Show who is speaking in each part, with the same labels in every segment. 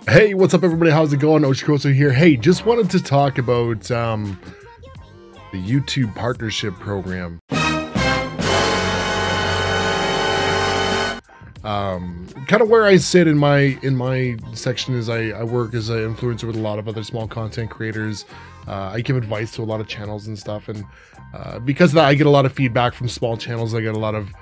Speaker 1: Hey, what's up everybody? How's it going? Oshikoso here. Hey, just wanted to talk about the YouTube partnership program. Kind of where I sit in my section is I work as an influencer with a lot of other small content creators. I give advice to a lot of channels and stuff, and because of that I get a lot of feedback from small channels. I get a lot of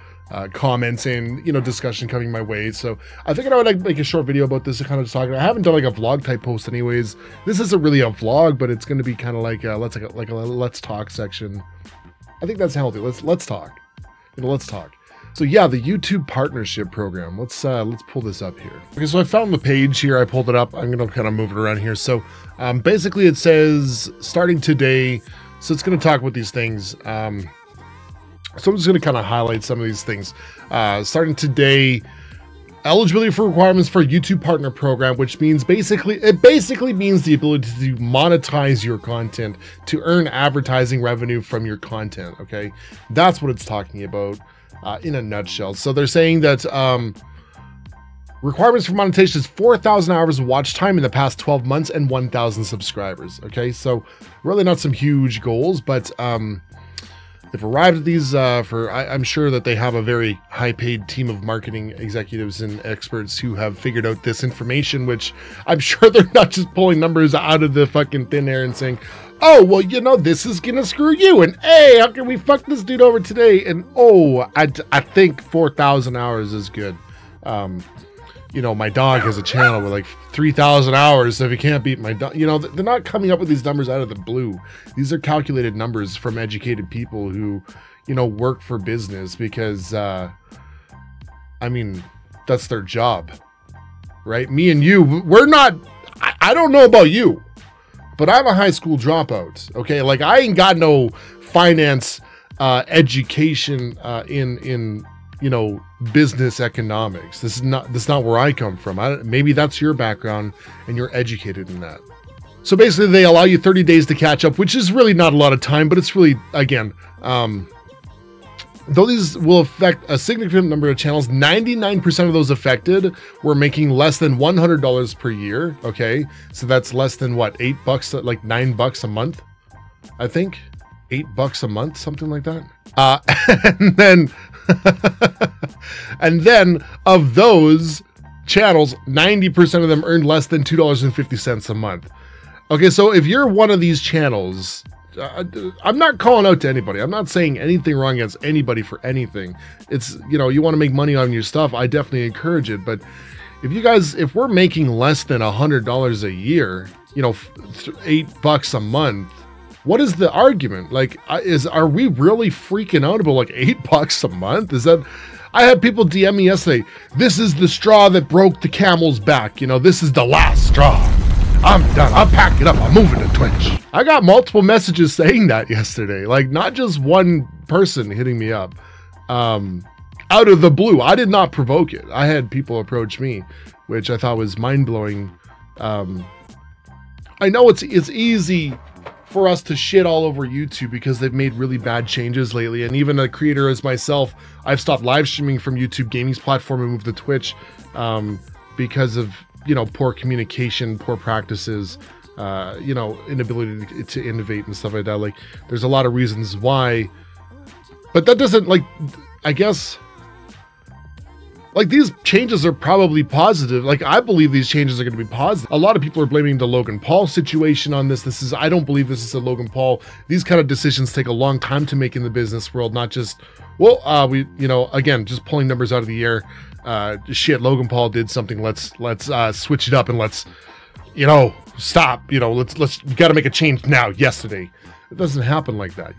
Speaker 1: comments and discussion coming my way, so I figured I would make a short video about this to kind of just talk. I haven't done like a vlog type post anyways. This isn't really a vlog, but it's going to be kind of like a let's talk section. I think that's healthy. Let's talk. Let's talk. So yeah, the YouTube partnership program. Let's pull this up here. Okay, so I found the page here. I pulled it up. I'm gonna kind of move it around here. So basically it says starting today. So it's gonna talk about these things. So I'm just going to kind of highlight some of these things. Starting today, eligibility for requirements for YouTube partner program, which means it basically means the ability to monetize your content, to earn advertising revenue from your content. Okay, that's what it's talking about in a nutshell. So they're saying that requirements for monetization is 4,000 hours of watch time in the past 12 months and 1,000 subscribers. Okay, so really not some huge goals, but they've arrived at these I'm sure that they have a very high-paid team of marketing executives and experts who have figured out this information, which I'm sure they're not just pulling numbers out of the fucking thin air and saying, oh, well, this is gonna screw you, and hey, how can we fuck this dude over today? And oh, I think 4,000 hours is good. My dog has a channel with like 3,000 hours, so if you can't beat my dog, they're not coming up with these numbers out of the blue. These are calculated numbers from educated people who, work for business because, I mean, that's their job, right? Me and you, we're not, I don't know about you, but I'm a high school dropout, okay? Like, I ain't got no finance education in business economics. This is not where I come from. Maybe that's your background and you're educated in that. So basically they allow you 30 days to catch up, which is really not a lot of time, but it's really, again, though these will affect a significant number of channels, 99% of those affected were making less than $100 per year. Okay, so that's less than what, $8, like $9 a month, I think. $8 a month, something like that. And then of those channels, 90% of them earned less than $2.50 a month. Okay, so if you're one of these channels, I'm not calling out to anybody. I'm not saying anything wrong against anybody for anything. It's, you want to make money on your stuff, I definitely encourage it. But if we're making less than $100 a year, $8 a month, what is the argument? Like, are we really freaking out about like $8 a month? Is that? I had people DM me yesterday, this is the straw that broke the camel's back. This is the last straw. I'm done. I'm packing up. I'm moving to Twitch. I got multiple messages saying that yesterday. Like, not just one person hitting me up out of the blue. I did not provoke it. I had people approach me, which I thought was mind-blowing. I know it's easy for us to shit all over YouTube because they've made really bad changes lately. And even a creator as myself, I've stopped live streaming from YouTube Gaming's platform and moved to Twitch because of, poor communication, poor practices, inability to innovate and stuff like that. Like, there's a lot of reasons why, but that doesn't, like, I guess, like, these changes are probably positive. Like, I believe these changes are going to be positive. A lot of people are blaming the Logan Paul situation on this. I don't believe this is a Logan Paul. These kind of decisions take a long time to make in the business world, not just, well, again, just pulling numbers out of the air. Shit, Logan Paul did something. Let's switch it up and let's, stop. We got to make a change now, yesterday. It doesn't happen like that,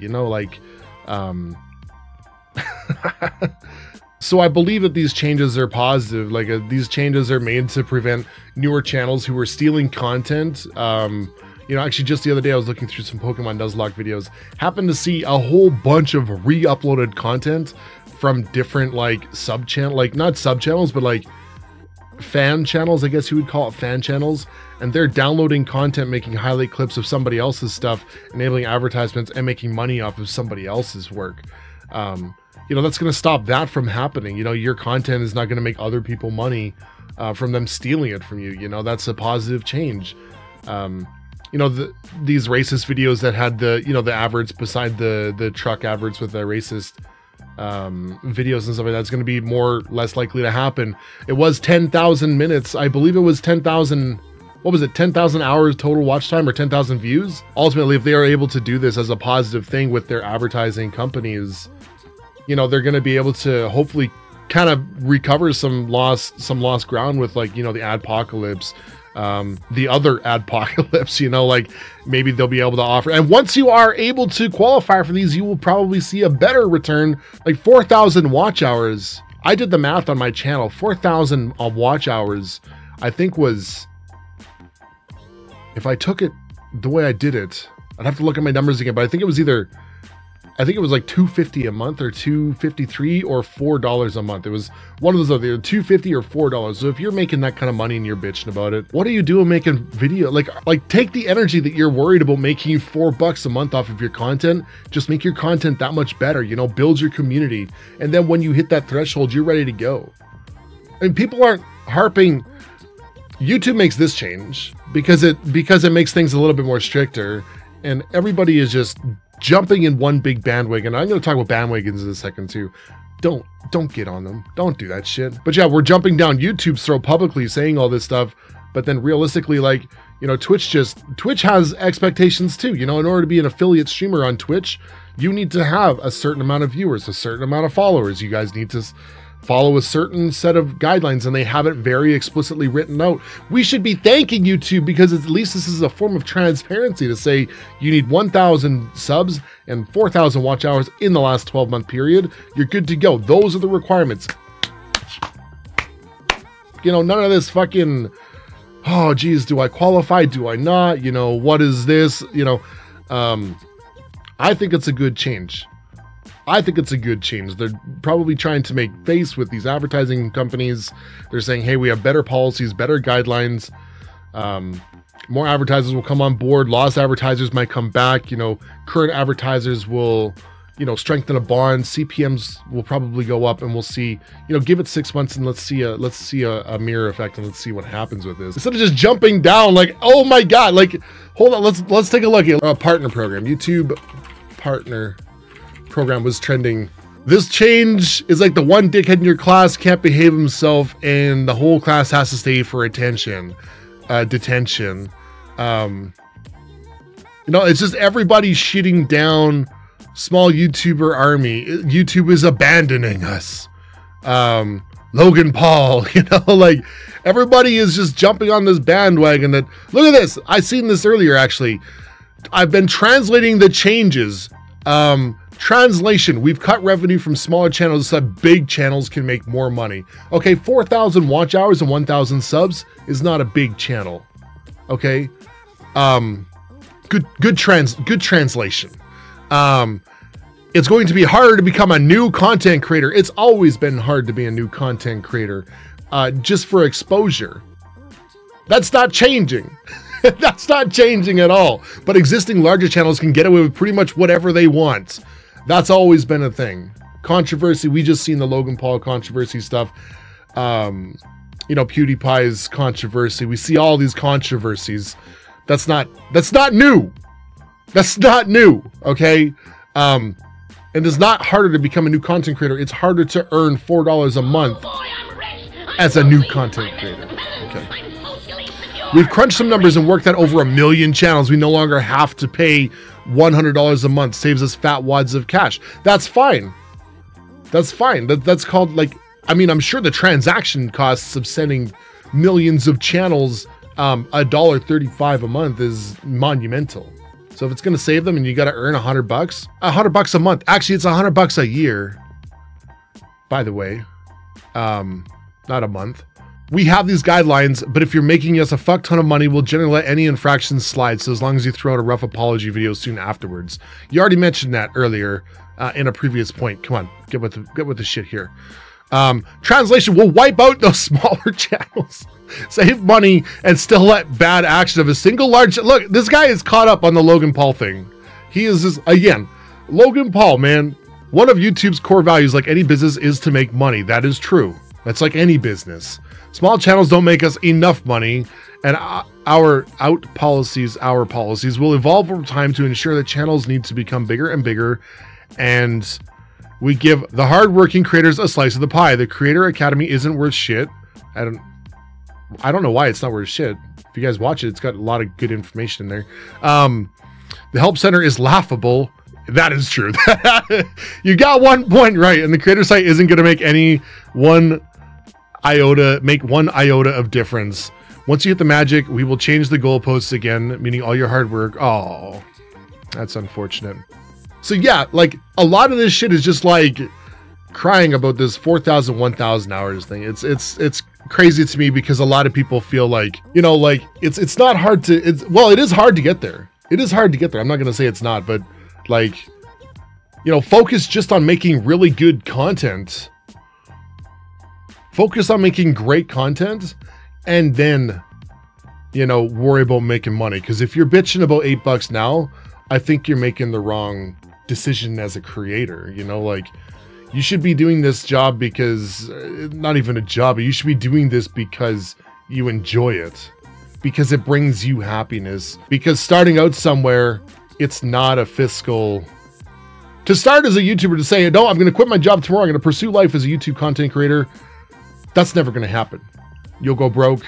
Speaker 1: So I believe that these changes are positive. Like, these changes are made to prevent newer channels who are stealing content. Actually, just the other day I was looking through some Pokemon Nuzlocke videos, happened to see a whole bunch of re-uploaded content from different, like, sub-channel, like, not sub-channels, but like fan channels, I guess you would call it fan channels. And they're downloading content, making highlight clips of somebody else's stuff, enabling advertisements and making money off of somebody else's work. you know, that's going to stop that from happening. You know, your content is not going to make other people money from them stealing it from you. You know, that's a positive change. You know, these racist videos that had the, you know, the adverts beside the truck adverts with the racist videos and stuff like that's going to be less likely to happen. It was 10,000 minutes. I believe it was 10,000. What was it? 10,000 hours total watch time or 10,000 views. Ultimately, if they are able to do this as a positive thing with their advertising companies, you know, they're going to be able to hopefully kind of recover some lost ground with, like, you know, the adpocalypse, the other adpocalypse, you know, like maybe they'll be able to offer. And once you are able to qualify for these, you will probably see a better return, like 4,000 watch hours. I did the math on my channel. 4,000 watch hours, I think was, if I took it the way I did it, I'd have to look at my numbers again, but I think it was either, I think it was like $2.50 a month or $2.53 or $4 a month. It was one of those, either $2.50 or $4. So if you're making that kind of money and you're bitching about it, what are you doing making video? Like take the energy that you're worried about making you $4 a month off of your content. Just make your content that much better, you know, build your community. And then when you hit that threshold, you're ready to go. I mean, people aren't harping. YouTube makes this change because it makes things a little bit more stricter, and everybody is just jumping in one big bandwagon. I'm going to talk about bandwagons in a second too. Don't get on them. Don't do that shit. But yeah, we're jumping down YouTube's throat publicly saying all this stuff, but then realistically, like, you know, Twitch has expectations too. You know, in order to be an affiliate streamer on Twitch, you need to have a certain amount of viewers, a certain amount of followers. You guys need to follow a certain set of guidelines, and they have it very explicitly written out. We should be thanking YouTube because at least this is a form of transparency to say you need 1,000 subs and 4,000 watch hours in the last 12-month period. You're good to go. Those are the requirements. You know, none of this fucking, oh geez, do I qualify? Do I not? You know, what is this? You know, I think it's a good change. I think it's a good change. They're probably trying to make face with these advertising companies. They're saying, hey, we have better policies, better guidelines. More advertisers will come on board. Lost advertisers might come back. You know, current advertisers will, you know, strengthen a bond. CPMs will probably go up, and we'll see, you know, give it 6 months and let's see a mirror effect, and let's see what happens with this. Instead of just jumping down like, oh my God, like, hold on, let's take a look at a partner program. YouTube partner program was trending. This change is like the one dickhead in your class can't behave himself and the whole class has to stay for detention. You know, it's just everybody shitting down small YouTuber army. YouTube is abandoning us. Logan Paul, you know, like everybody is just jumping on this bandwagon that, look at this. I seen this earlier, actually. I've been translating the changes. Translation, we've cut revenue from smaller channels so that big channels can make more money. Okay, 4,000 watch hours and 1,000 subs is not a big channel. Okay, good translation. It's going to be harder to become a new content creator. It's always been hard to be a new content creator, just for exposure. That's not changing. That's not changing at all. But existing larger channels can get away with pretty much whatever they want. That's always been a thing. Controversy, we just seen the Logan Paul controversy stuff. You know, Pewdiepie's controversy. We see all these controversies. That's not new. That's not new, okay? And it's not harder to become a new content creator. It's harder to earn $4 a month as a new content creator. Okay. We've crunched some numbers and worked out over 1 million channels. We no longer have to pay $100 a month. Saves us fat wads of cash. That's fine. That's fine. That's called, like, I mean, I'm sure the transaction costs of sending millions of channels $1.35 a month is monumental. So if it's going to save them and you got to earn $100, $100 a month. Actually, it's $100 a year, by the way, not a month. We have these guidelines, but if you're making us a fuck ton of money, we'll generally let any infractions slide. So as long as you throw out a rough apology video soon afterwards. You already mentioned that earlier in a previous point. Come on, get with the shit here. Translation will wipe out those smaller channels, save money, and still let bad action of a single large. Look, this guy is caught up on the Logan Paul thing. He is just, again, Logan Paul, man. One of YouTube's core values, like any business, is to make money. That is true. That's like any business. Small channels don't make us enough money, and our policies will evolve over time to ensure that channels need to become bigger and bigger, and we give the hardworking creators a slice of the pie. The Creator Academy isn't worth shit. I don't know why it's not worth shit. If you guys watch it, it's got a lot of good information in there. The Help Center is laughable. That is true. You got one point right, and the creator site isn't going to make one iota of difference. Once you hit the magic, we will change the goalposts again, meaning all your hard work. Oh, that's unfortunate. So yeah, like a lot of this shit is just like crying about this 4,000, 1,000 hours thing. It's crazy to me because a lot of people feel like, you know, like it's not hard to, well, it is hard to get there. It is hard to get there. I'm not going to say it's not, but like, you know, focus just on making really good content. Focus on making great content and then, you know, worry about making money. Because if you're bitching about $8 now, I think you're making the wrong decision as a creator. You know, like you should be doing this job because, not even a job, but you should be doing this because you enjoy it. Because it brings you happiness. Because starting out somewhere, it's not a fiscal... To start as a YouTuber to say, no, I'm going to quit my job tomorrow, I'm going to pursue life as a YouTube content creator, that's never going to happen. You'll go broke.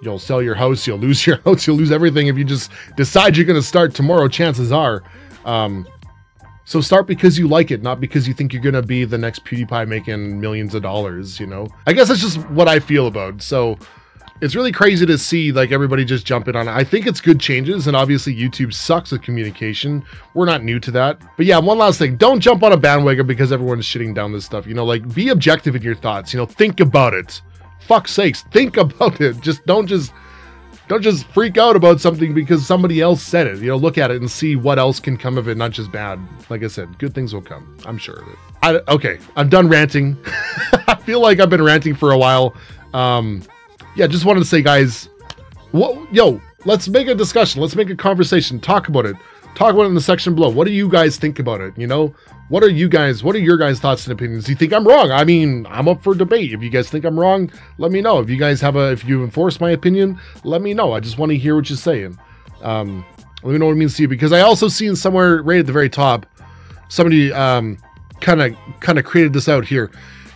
Speaker 1: You'll sell your house. You'll lose your house. You'll lose everything if you just decide you're going to start tomorrow, chances are. So start because you like it, not because you think you're going to be the next Pewdiepie making millions of dollars, you know? I guess that's just what I feel about. So it's really crazy to see like everybody just jumping on it. I think it's good changes, and obviously YouTube sucks at communication. We're not new to that. But yeah, one last thing. Don't jump on a bandwagon because everyone's shitting down this stuff. You know, like be objective in your thoughts. You know, think about it. Fuck's sakes, think about it. Don't just freak out about something because somebody else said it. You know, look at it and see what else can come of it, not just bad. Like I said, good things will come. I'm sure of it. Okay, I'm done ranting. I feel like I've been ranting for a while. Yeah, just wanted to say, guys, let's make a discussion. Let's make a conversation. Talk about it. Talk about it in the section below. What do you guys think about it? You know, what are your guys' thoughts and opinions? Do you think I'm wrong? I mean, I'm up for debate. If you guys think I'm wrong, let me know. If you guys if you enforce my opinion, let me know. I just want to hear what you're saying. Let me know what it means to you, because I also seen somewhere right at the very top, somebody kind of created this out here.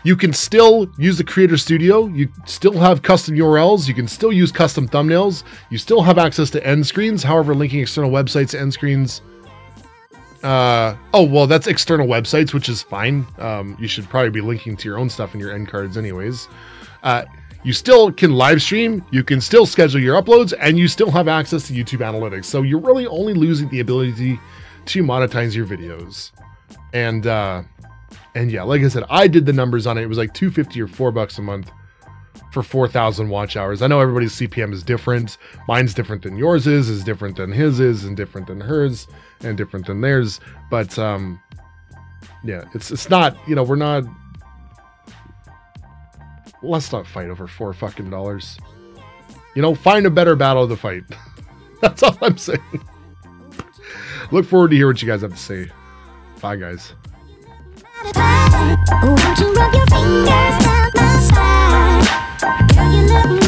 Speaker 1: You can still use the Creator Studio. You still have custom URLs. You can still use custom thumbnails. You still have access to end screens. However, linking external websites to end screens. Oh, well, that's external websites, which is fine. You should probably be linking to your own stuff in your end cards anyways. You still can live stream. You can still schedule your uploads, and you still have access to YouTube analytics. So you're really only losing the ability to monetize your videos. And yeah, like I said, I did the numbers on it. It was like $2.50 or $4 a month for 4,000 watch hours. I know everybody's CPM is different. Mine's different than yours is different than his is, and different than hers, and different than theirs. But yeah, it's not, you know, we're not. Let's not fight over $4 fucking. You know, find a better battle to fight. That's all I'm saying. Look forward to hear what you guys have to say. Bye, guys.
Speaker 2: Won't you rub your fingers down my spine? Girl, you look